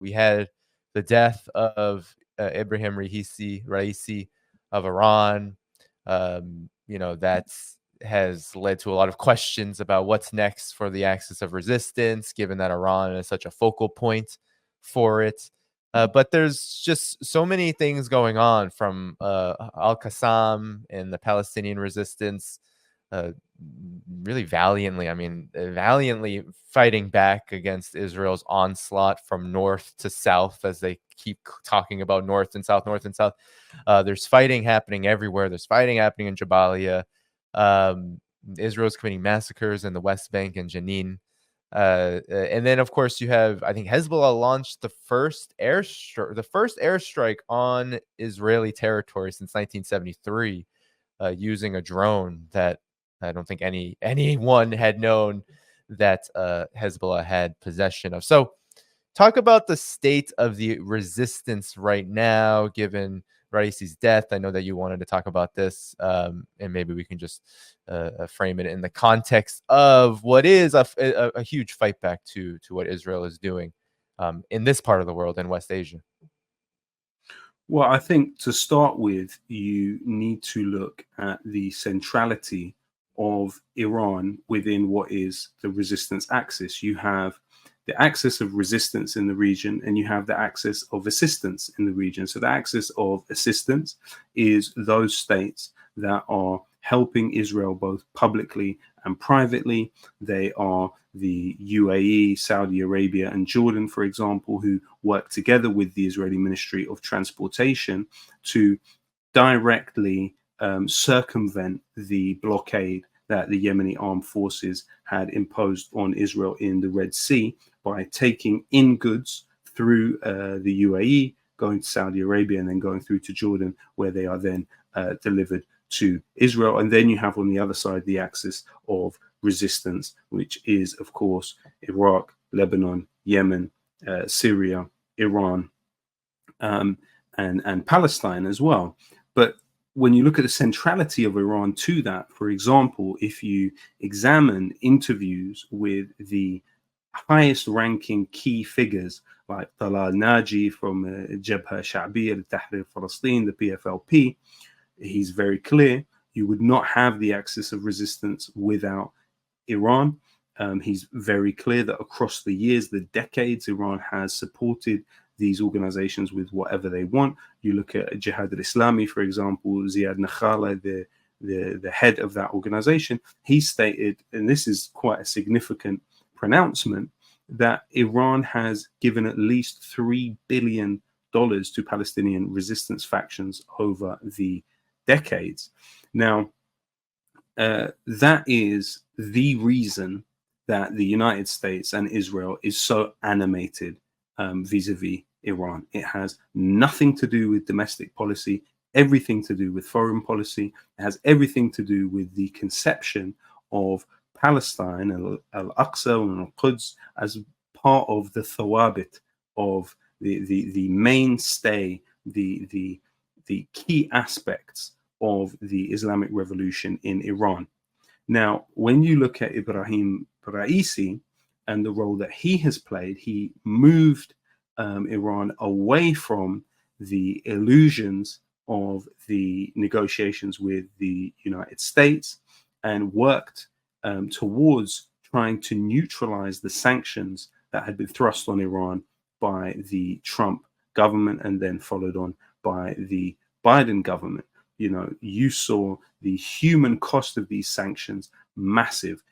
We had the death of Ibrahim Raisi of Iran. That has led to a lot of questions about what's next for the axis of resistance, given that Iran is such a focal point for it. But there's just so many things going on, from Al-Qassam and the Palestinian resistance, really valiantly fighting back against Israel's onslaught from north to south, as they keep talking about north and south, north and south. There's fighting happening everywhere. There's fighting happening in Jabalia. Israel's committing massacres in the West Bank and Jenin. And then, of course, you have, I think, Hezbollah launched the first airstrike on Israeli territory since 1973, using a drone that I don't think anyone had known that Hezbollah had possession of. So, talk about the state of the resistance right now, given Raisi's death. I know that you wanted to talk about this, and maybe we can just frame it in the context of what is a huge fight back to what Israel is doing in this part of the world, in West Asia. Well, I think to start with, you need to look at the centrality of Iran within what is the resistance axis. You have the axis of resistance in the region, and you have the axis of assistance in the region. So the axis of assistance is those states that are helping Israel both publicly and privately. They are the UAE, Saudi Arabia, and Jordan, for example, who work together with the Israeli Ministry of Transportation to directly circumvent the blockade that the Yemeni armed forces had imposed on Israel in the Red Sea by taking in goods through the UAE, going to Saudi Arabia, and then going through to Jordan, where they are then delivered to Israel. And then you have on the other side the axis of resistance, which is, of course, Iraq, Lebanon, Yemen, Syria, Iran, and Palestine as well. But when you look at the centrality of Iran to that, for example, if you examine interviews with the highest ranking key figures like Talal Naji from Jabha Sha'biya al-Tahrir Palestine, the PFLP, he's very clear you would not have the axis of resistance without Iran. He's very clear that across the years, the decades, Iran has supported these organizations with whatever they want. You look at Jihad al-Islami, for example, Ziad Nakhala, the head of that organization, he stated, and this is quite a significant pronouncement, that Iran has given at least $3 billion to Palestinian resistance factions over the decades. Now, that is the reason that the United States and Israel is so animated vis-a-vis Iran. It has nothing to do with domestic policy, everything to do with foreign policy. It has everything to do with the conception of Palestine, Al-Aqsa and Al-Quds, as part of the thawabit of the mainstay, the key aspects of the Islamic revolution in Iran. Now, when you look at Ibrahim Raisi and the role that he has played, he moved Iran away from the illusions of the negotiations with the United States and worked towards trying to neutralize the sanctions that had been thrust on Iran by the Trump government and then followed on by the Biden government. You know, you saw the human cost of these sanctions massive.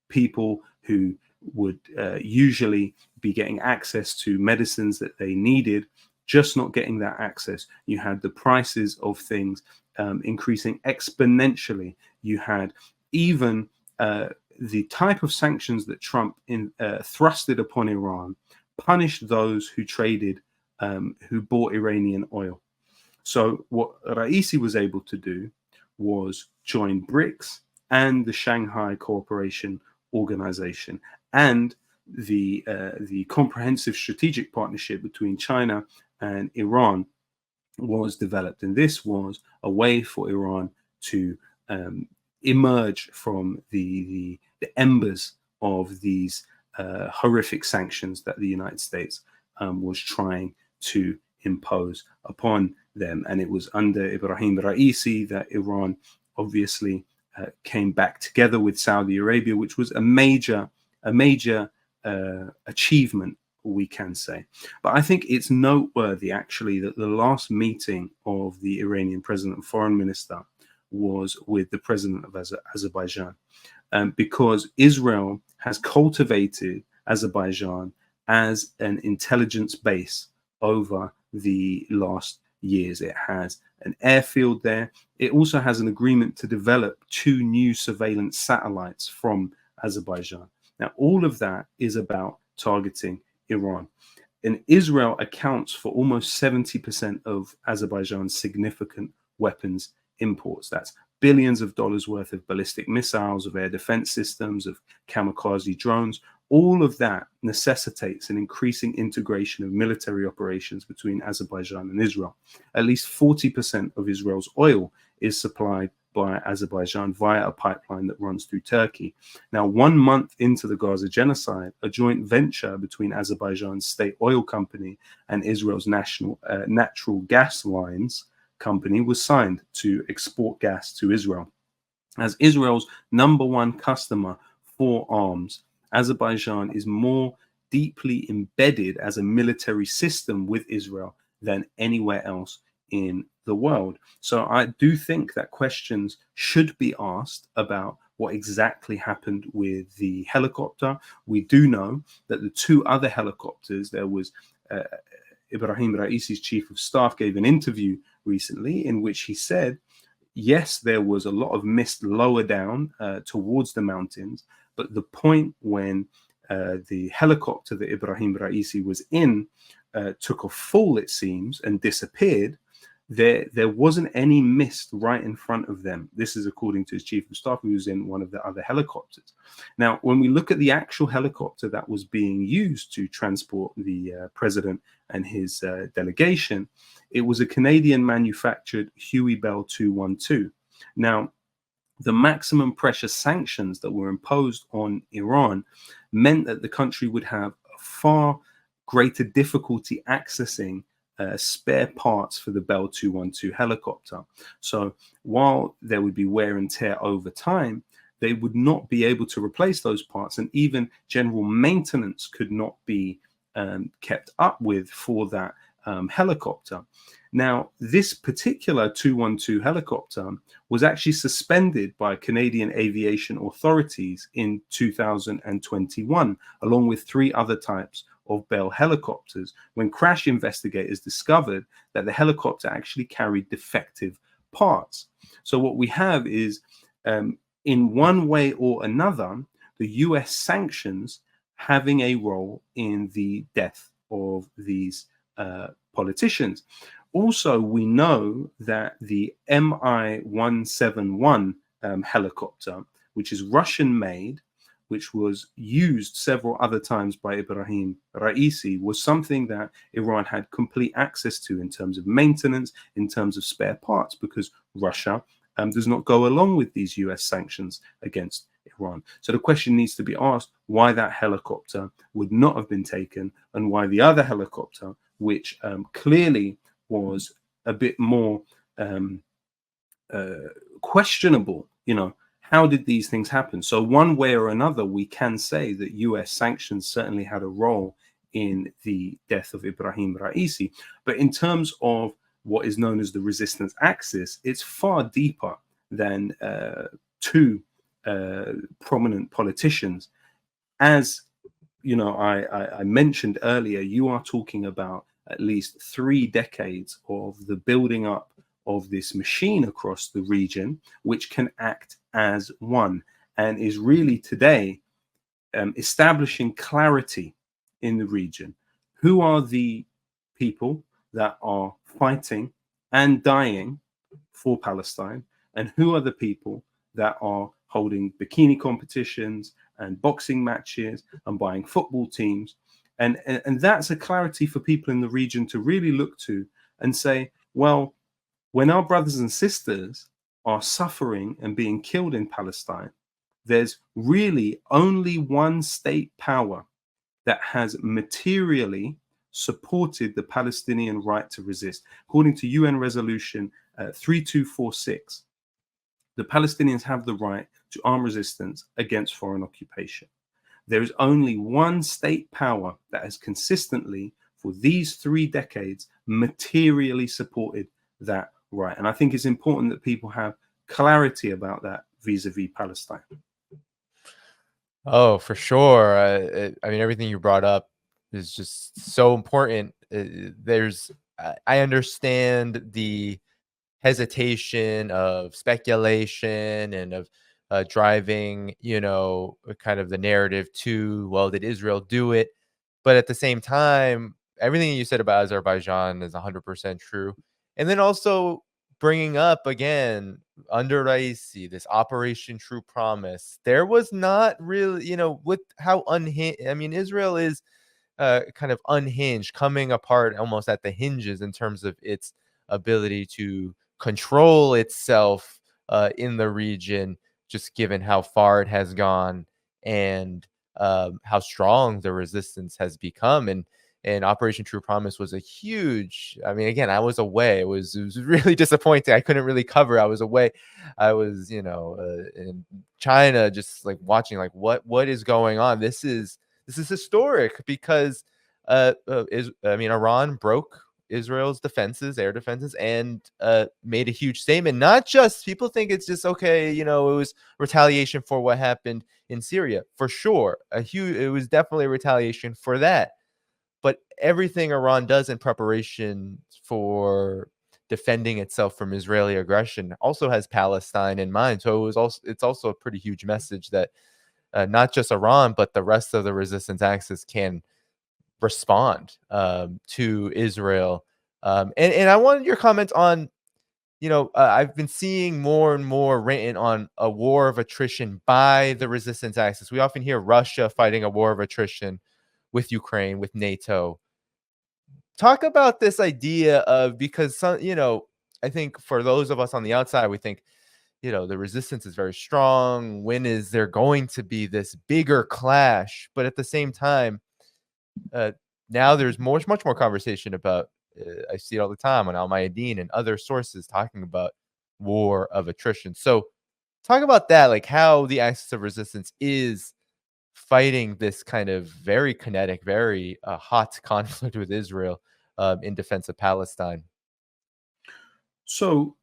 People who would usually be getting access to medicines that they needed, just not getting that access. You had the prices of things increasing exponentially. You had even the type of sanctions that Trump thrusted upon Iran punished those who traded, who bought Iranian oil. So what Raisi was able to do was join BRICS and the Shanghai Cooperation Organization and the comprehensive strategic partnership between China and Iran was developed. And this was a way for Iran to emerge from the embers of these horrific sanctions that the United States was trying to impose upon them. And it was under Ibrahim Raisi that Iran obviously came back together with Saudi Arabia, which was a major achievement, we can say. But I think it's noteworthy, actually, that the last meeting of the Iranian president and foreign minister was with the president of Azerbaijan, because Israel has cultivated Azerbaijan as an intelligence base over the last years. It has an airfield there. It also has an agreement to develop 2 new surveillance satellites from Azerbaijan. Now, all of that is about targeting Iran. And Israel accounts for almost 70% of Azerbaijan's significant weapons imports. That's billions of dollars worth of ballistic missiles, of air defense systems, of kamikaze drones. All of that necessitates an increasing integration of military operations between Azerbaijan and Israel. At least 40% of Israel's oil is supplied by Azerbaijan via a pipeline that runs through Turkey. Now, 1 month into the Gaza genocide, a joint venture between Azerbaijan's state oil company and Israel's natural gas lines company was signed to export gas to Israel. As Israel's #1 customer for arms, Azerbaijan is more deeply embedded as a military system with Israel than anywhere else in the world. So I do think that questions should be asked about what exactly happened with the helicopter. We do know that the 2 other helicopters, there was Ibrahim Raisi's chief of staff gave an interview recently in which he said, yes, there was a lot of mist lower down towards the mountains, but the point when the helicopter that Ibrahim Raisi was in took a fall, it seems, and disappeared, there wasn't any mist right in front of them. This is according to his chief of staff, who was in one of the other helicopters. Now, when we look at the actual helicopter that was being used to transport the president and his delegation, it was a Canadian manufactured Huey Bell 212. Now, the maximum pressure sanctions that were imposed on Iran meant that the country would have far greater difficulty accessing spare parts for the Bell 212 helicopter. So while there would be wear and tear over time, they would not be able to replace those parts, and even general maintenance could not be kept up with for that helicopter. Now, this particular 212 helicopter was actually suspended by Canadian aviation authorities in 2021, along with 3 other types of Bell helicopters, when crash investigators discovered that the helicopter actually carried defective parts. So what we have is, in one way or another, the US sanctions having a role in the death of these politicians. Also, we know that the Mi-171 helicopter, which is Russian made, which was used several other times by Ibrahim Raisi, was something that Iran had complete access to in terms of maintenance, in terms of spare parts, because Russia does not go along with these US sanctions against Iran. So the question needs to be asked why that helicopter would not have been taken, and why the other helicopter, which clearly was a bit more questionable, how did these things happen? So one way or another, we can say that US sanctions certainly had a role in the death of Ibrahim Raisi. But in terms of what is known as the resistance axis, it's far deeper than 2 prominent politicians. As I mentioned earlier, you are talking about at least 3 decades of the building up of this machine across the region, which can act as one, and is really today establishing clarity in the region. Who are the people that are fighting and dying for Palestine, and who are the people that are holding bikini competitions and boxing matches and buying football teams? And that's a clarity for people in the region to really look to and say, well, when our brothers and sisters are suffering and being killed in Palestine, there's really only one state power that has materially supported the Palestinian right to resist. According to UN Resolution 3246, the Palestinians have the right to arm resistance against foreign occupation. There is only one state power that has consistently, for these 3 decades, materially supported that right. And I think it's important that people have clarity about that vis-a-vis Palestine. Oh, for sure. I mean, everything you brought up is just so important. I understand the hesitation of speculation and of driving, kind of the narrative to, well, did Israel do it? But at the same time, everything you said about Azerbaijan is 100% true. And then also bringing up again under Raisi, this Operation True Promise, there was not really, with how unhinged, I mean, Israel is kind of unhinged, coming apart almost at the hinges in terms of its ability to control itself in the region, just given how far it has gone and how strong the resistance has become. And Operation True Promise was a huge. I mean, again, I was away. It was really disappointing. I couldn't really cover. I was away. I was, in China, just like watching, like what is going on. This is historic because Iran broke Israel's defenses, air defenses, and made a huge statement. Not just, people think it's just okay, it was retaliation for what happened in Syria, for sure. It was definitely a retaliation for that. But everything Iran does in preparation for defending itself from Israeli aggression also has Palestine in mind. So it's also a pretty huge message that not just Iran, but the rest of the resistance axis can respond to Israel. And I wanted your comments on, I've been seeing more and more written on a war of attrition by the resistance axis. We often hear Russia fighting a war of attrition with Ukraine, with NATO. Talk about this idea of, because I think for those of us on the outside, we think, the resistance is very strong. When is there going to be this bigger clash? But at the same time, now there's much more conversation about, I see it all the time on Al Mayadeen and other sources talking about war of attrition. So talk about that, like how the axis of resistance is fighting this kind of very kinetic, very hot conflict with Israel in defense of Palestine. So,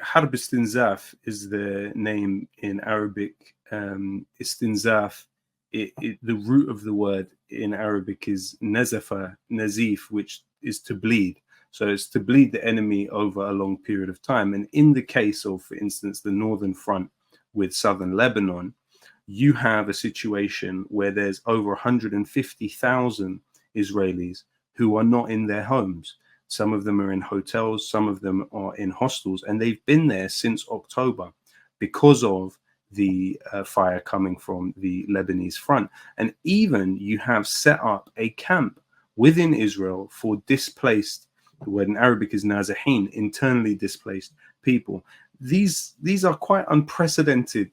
Harb Istinzaf is the name in Arabic. Istinzaf, the root of the word in Arabic is nazafa, nazif, which is to bleed. So it's to bleed the enemy over a long period of time. And in the case of, for instance, the Northern Front with southern Lebanon, you have a situation where there's over 150,000 Israelis who are not in their homes. Some of them are in hotels, some of them are in hostels, and they've been there since October because of the fire coming from the Lebanese front. And even you have set up a camp within Israel for displaced, the word in Arabic is nazahin, internally displaced people. These are quite unprecedented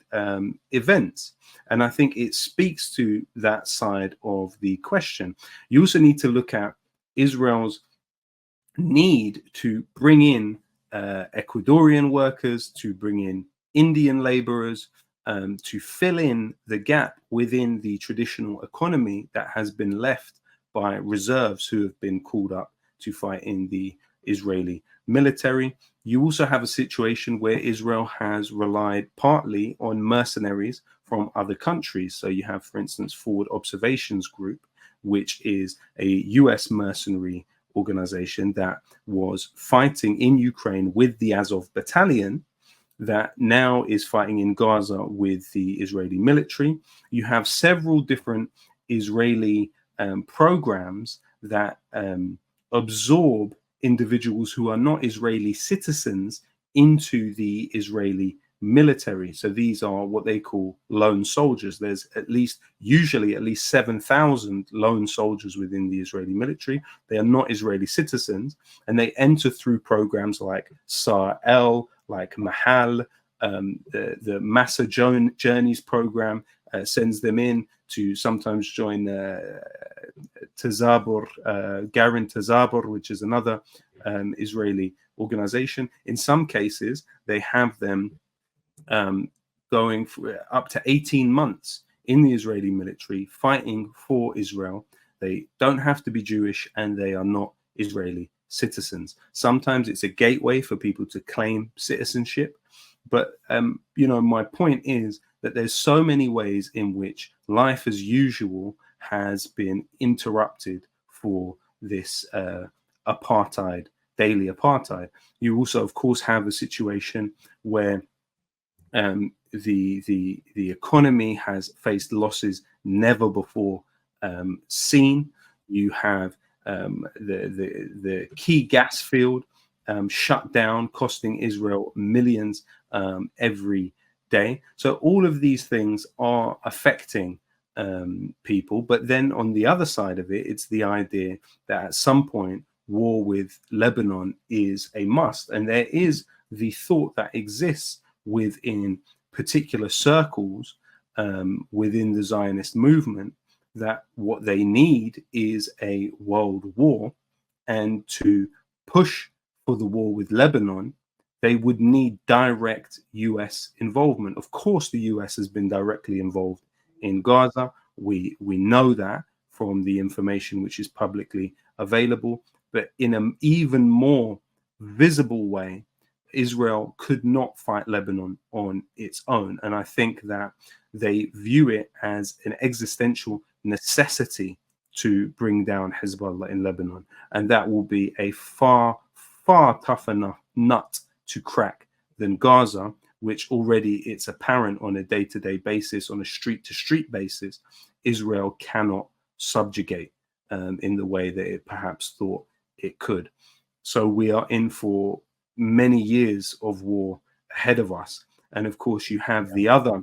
events. And I think it speaks to that side of the question. You also need to look at Israel's need to bring in Ecuadorian workers, to bring in Indian laborers, to fill in the gap within the traditional economy that has been left by reserves who have been called up to fight in the Israeli military. You also have a situation where Israel has relied partly on mercenaries from other countries. So you have, for instance, Forward Observations Group, which is a US mercenary organization that was fighting in Ukraine with the Azov battalion that now is fighting in Gaza with the Israeli military. You have several different Israeli programs that absorb individuals who are not Israeli citizens into the Israeli military. So these are what they call lone soldiers. There's usually at least 7,000 lone soldiers within the Israeli military. They are not Israeli citizens, and they enter through programs like Sar-El, like Mahal, The Massa Journeys program sends them in to sometimes join Tazabur, Garin Tazabur, which is another Israeli organization. In some cases, they have them going for up to 18 months in the Israeli military, fighting for Israel. They don't have to be Jewish, and they are not Israeli citizens. Sometimes it's a gateway for people to claim citizenship. But, my point is that there's so many ways in which life as usual has been interrupted for this apartheid, daily apartheid. You also, of course, have a situation where the economy has faced losses never before seen. You have the key gas field shut down, costing Israel millions every day. So all of these things are affecting people. But then on the other side of it, it's the idea that at some point war with Lebanon is a must. And there is the thought that exists within particular circles within the Zionist movement that what they need is a world war, and to push for the war with Lebanon, they would need direct US involvement. Of course, the US has been directly involved in Gaza. We know that from the information which is publicly available, but in an even more visible way, Israel could not fight Lebanon on its own. And I think that they view it as an existential necessity to bring down Hezbollah in Lebanon. And that will be a far, far tougher nut to crack than Gaza, which already it's apparent on a day-to-day basis, on a street-to-street basis, Israel cannot subjugate in the way that it perhaps thought it could. So we are in for many years of war ahead of us. And of course, you have the other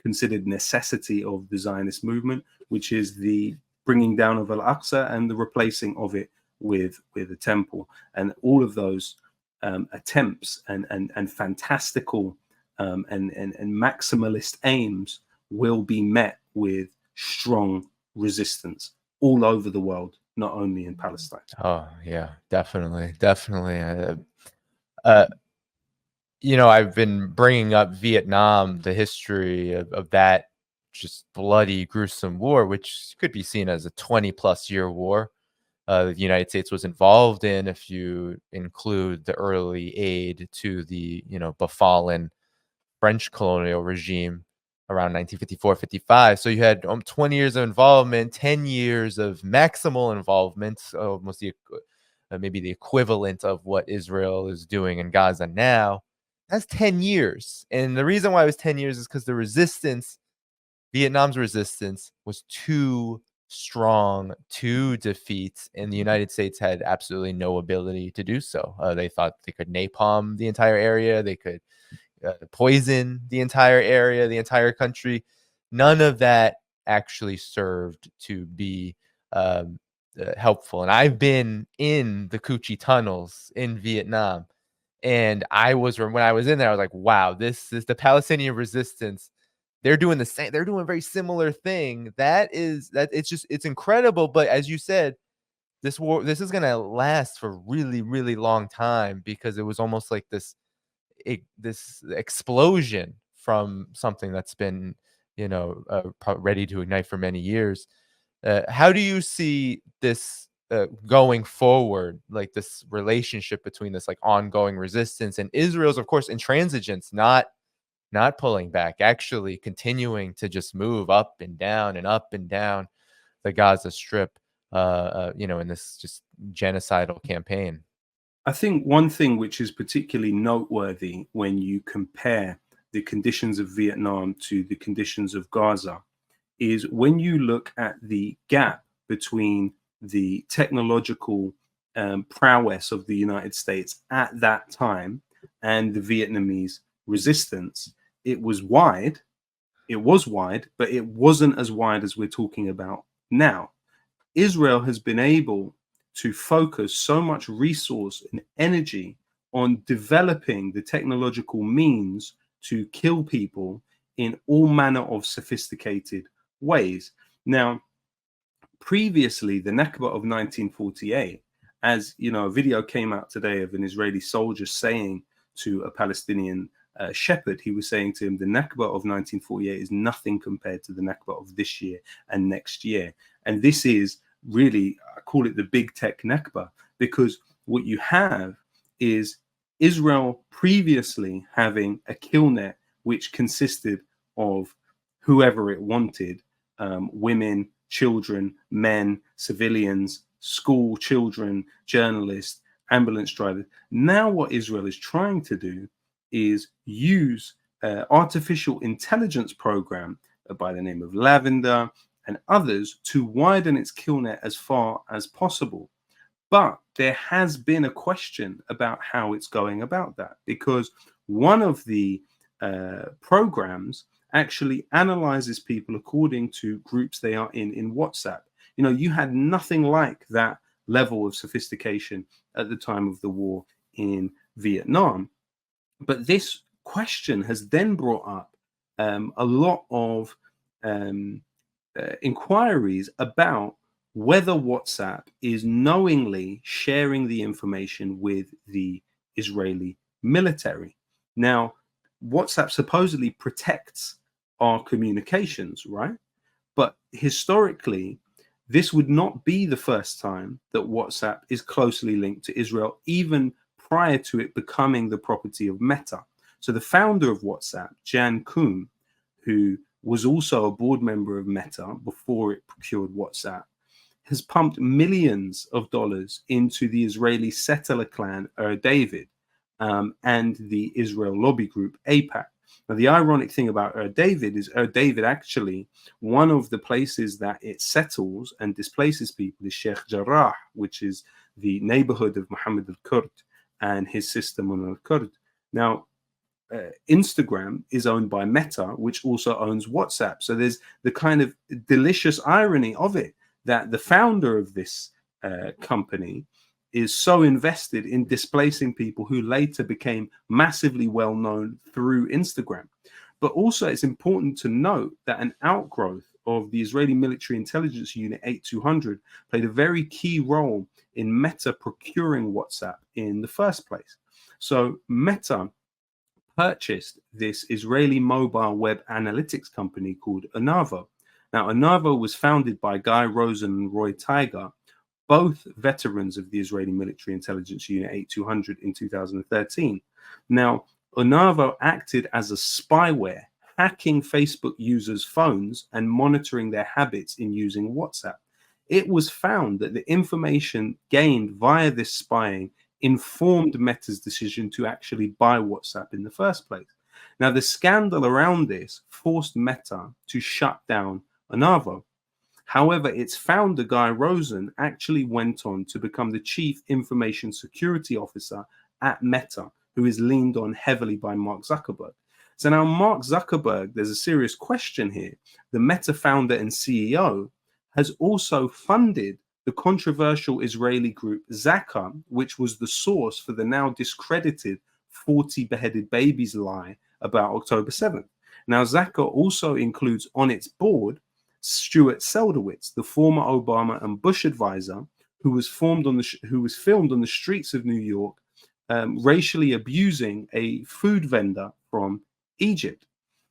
considered necessity of the Zionist movement, which is the bringing down of Al-Aqsa and the replacing of it with a temple. And all of those attempts and fantastical and maximalist aims will be met with strong resistance all over the world, not only in Palestine. Oh yeah, definitely. I've been bringing up Vietnam, the history of that just bloody, gruesome war, which could be seen as a 20+ year war. The United States was involved in, if you include the early aid to the, befallen French colonial regime around 1954-55. So you had 20 years of involvement, 10 years of maximal involvement, almost maybe the equivalent of what Israel is doing in Gaza now. That's 10 years. And the reason why it was 10 years is because Vietnam's resistance was too strong to defeat, and the United States had absolutely no ability to do so. They thought they could napalm the entire area. They could poison the entire area, the entire country. None of that actually served to be helpful. And I've been in the Cu Chi tunnels in Vietnam, and when I was in there, I was like, wow, this is the Palestinian resistance. They're doing the same. They're doing a very similar thing. It's incredible. But as you said, this is going to last for a really, really long time, because it was almost like this explosion from something that's been, ready to ignite for many years. How do you see this going forward, like this relationship between this like ongoing resistance and Israel's, of course, intransigence, not pulling back, actually continuing to just move up and down the Gaza Strip, in this just genocidal campaign? I think one thing which is particularly noteworthy when you compare the conditions of Vietnam to the conditions of Gaza is when you look at the gap between the technological prowess of the United States at that time and the Vietnamese resistance. It was wide, but it wasn't as wide as we're talking about now. Israel has been able to focus so much resource and energy on developing the technological means to kill people in all manner of sophisticated ways. Now, previously, the Nakba of 1948, as you know, a video came out today of an Israeli soldier saying to a Palestinian shepherd, he was saying to him, the Nakba of 1948 is nothing compared to the Nakba of this year and next year. And this is really, I call it the big tech Nakba, because what you have is Israel previously having a kill net which consisted of whoever it wanted, women, children, men, civilians, school children, journalists, ambulance drivers. Now what Israel is trying to do is use artificial intelligence program by the name of Lavender and others to widen its kill net as far as possible. But there has been a question about how it's going about that, because one of the programs actually analyzes people according to groups they are in WhatsApp. You know, you had nothing like that level of sophistication at the time of the war in Vietnam. But this question has then brought up a lot of inquiries about whether WhatsApp is knowingly sharing the information with the Israeli military. Now, WhatsApp supposedly protects our communications, right? But historically, this would not be the first time that WhatsApp is closely linked to Israel, even prior to it becoming the property of Meta. So the founder of WhatsApp, Jan Koum, who was also a board member of Meta before it procured WhatsApp, has pumped millions of dollars into the Israeli settler clan David and the Israel lobby group AIPAC. Now, the ironic thing about David is David actually, one of the places that it settles and displaces people is Sheikh Jarrah, which is the neighborhood of Muhammad al-Kurd and his sister Mona al-Kurd. Now, Instagram is owned by Meta, which also owns WhatsApp. So there's the kind of delicious irony of it that the founder of this company is so invested in displacing people who later became massively well known through Instagram. But also it's important to note that an outgrowth of the Israeli military intelligence unit 8200 played a very key role in Meta procuring WhatsApp in the first place. So Meta purchased this Israeli mobile web analytics company called Onavo. Now, Onavo was founded by Guy Rosen and Roy Tiger, both veterans of the Israeli military intelligence unit 8200 in 2013. Now, Onavo acted as a spyware, hacking Facebook users' phones and monitoring their habits in using WhatsApp. It was found that the information gained via this spying informed Meta's decision to actually buy WhatsApp in the first place. Now, the scandal around this forced Meta to shut down Onavo. However, its founder, Guy Rosen, actually went on to become the chief information security officer at Meta, who is leaned on heavily by Mark Zuckerberg. So now Mark Zuckerberg, there's a serious question here. The Meta founder and CEO has also funded the controversial Israeli group Zaka, which was the source for the now discredited 40 beheaded babies lie about October 7th. Now, Zaka also includes on its board Stuart Seldowitz, the former Obama and Bush advisor, who was filmed on the streets of New York, racially abusing a food vendor from Egypt.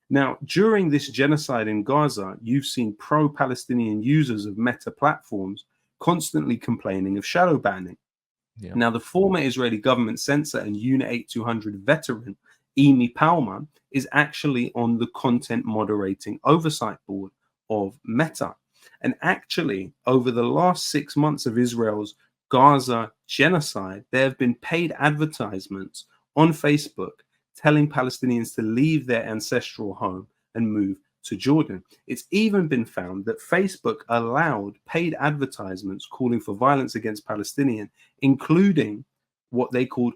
Now, during this genocide in Gaza, you've seen pro-Palestinian users of Meta platforms constantly complaining of shadow banning. Yeah. Now, the former Israeli government censor and Unit 8200 veteran, Emi Palmer, is actually on the content moderating oversight board of Meta. And actually, over the last 6 months of Israel's Gaza genocide, there have been paid advertisements on Facebook telling Palestinians to leave their ancestral home and move to Jordan. It's even been found that Facebook allowed paid advertisements calling for violence against Palestinians, including what they called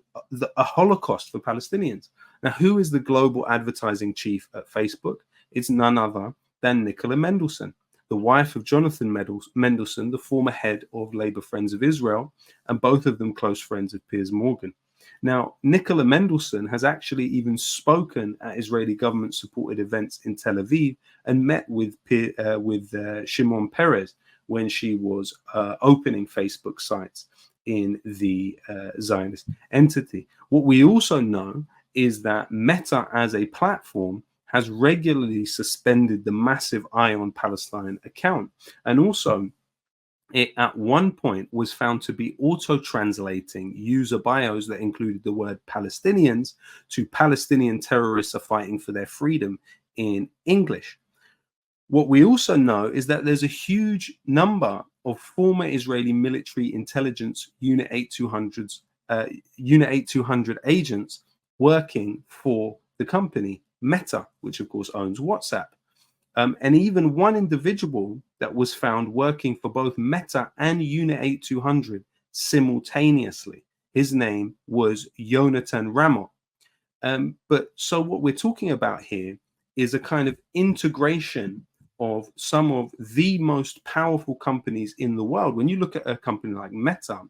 a Holocaust for Palestinians. Now, who is the global advertising chief at Facebook? It's none other than Nicola Mendelsohn, the wife of Jonathan Mendelsohn, the former head of Labour Friends of Israel, and both of them close friends of Piers Morgan. Now, Nicola Mendelsohn has actually even spoken at Israeli government-supported events in Tel Aviv and met with Shimon Peres when she was opening Facebook sites in the Zionist entity. What we also know is that Meta as a platform has regularly suspended the massive Eye on Palestine account, and also it at one point was found to be auto-translating user bios that included the word Palestinians to Palestinian terrorists are fighting for their freedom in English. What we also know is that there's a huge number of former Israeli military intelligence Unit 8200 agents working for the company Meta, which of course owns WhatsApp. And even one individual that was found working for both Meta and Unit 8200 simultaneously. His name was Yonatan Ramot. But so what we're talking about here is a kind of integration of some of the most powerful companies in the world. When you look at a company like Meta,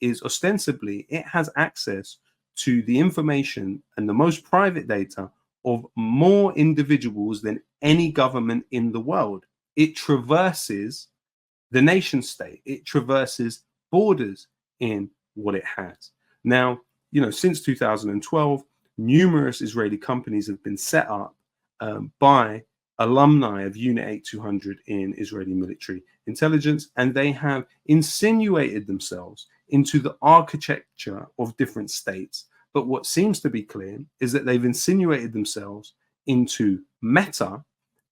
is ostensibly it has access to the information and the most private data of more individuals than any government in the world. It traverses the nation state. It traverses borders in what it has. Now, since 2012, numerous Israeli companies have been set up by alumni of Unit 8200 in Israeli military intelligence, and they have insinuated themselves into the architecture of different states. But what seems to be clear is that they've insinuated themselves into Meta.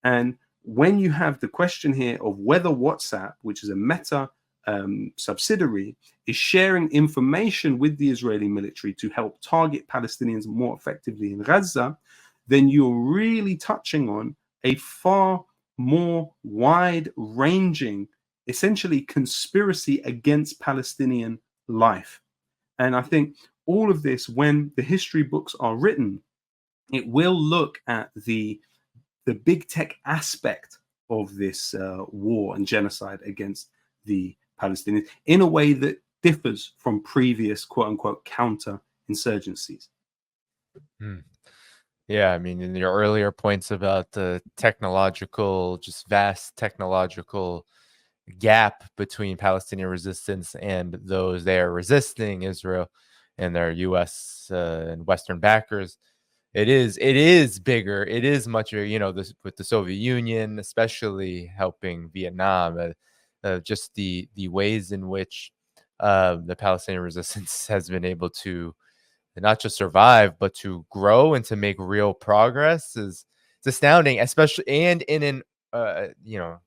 And when you have the question here of whether WhatsApp, which is a Meta subsidiary, is sharing information with the Israeli military to help target Palestinians more effectively in Gaza, then you're really touching on a far more wide-ranging, essentially conspiracy against Palestinian life. And I think all of this, when the history books are written, it will look at the big tech aspect of this war and genocide against the Palestinians in a way that differs from previous quote-unquote counter-insurgencies. Yeah, I mean, in your earlier points about the just vast technological gap between Palestinian resistance and those there resisting Israel and their U.S. And Western backers, it is bigger. It is much bigger. With the Soviet Union, especially helping Vietnam, just the ways in which the Palestinian resistance has been able to not just survive, but to grow and to make real progress it's astounding, especially and in an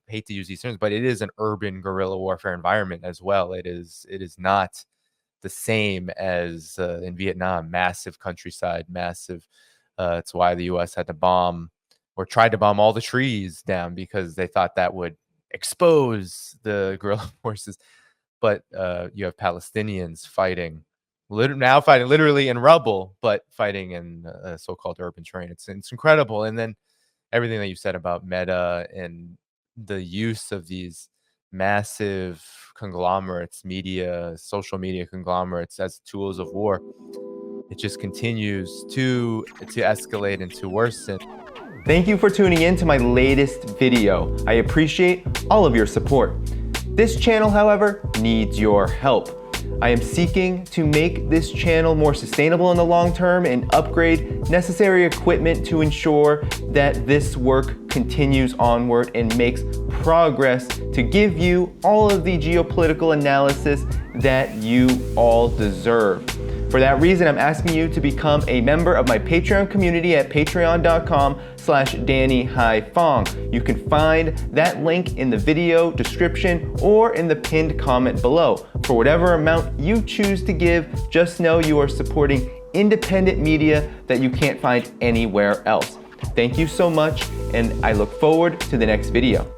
hate to use these terms, but it is an urban guerrilla warfare environment as well. It is not the same as in Vietnam, massive countryside, massive. It's why the U.S. had to bomb or tried to bomb all the trees down because they thought that would expose the guerrilla forces. But you have Palestinians fighting literally in rubble, but fighting in so-called urban terrain. It's incredible. And then everything that you said about Meta and the use of these massive conglomerates, social media conglomerates as tools of war, it just continues to escalate and to worsen. Thank you for tuning in to my latest video. I appreciate all of your support. This channel, however, needs your help. I am seeking to make this channel more sustainable in the long term and upgrade necessary equipment to ensure that this work continues onward and makes progress to give you all of the geopolitical analysis that you all deserve. For that reason, I'm asking you to become a member of my Patreon community at patreon.com/DannyDhaiphong. You can find that link in the video description or in the pinned comment below. For whatever amount you choose to give, just know you are supporting independent media that you can't find anywhere else. Thank you so much, and I look forward to the next video.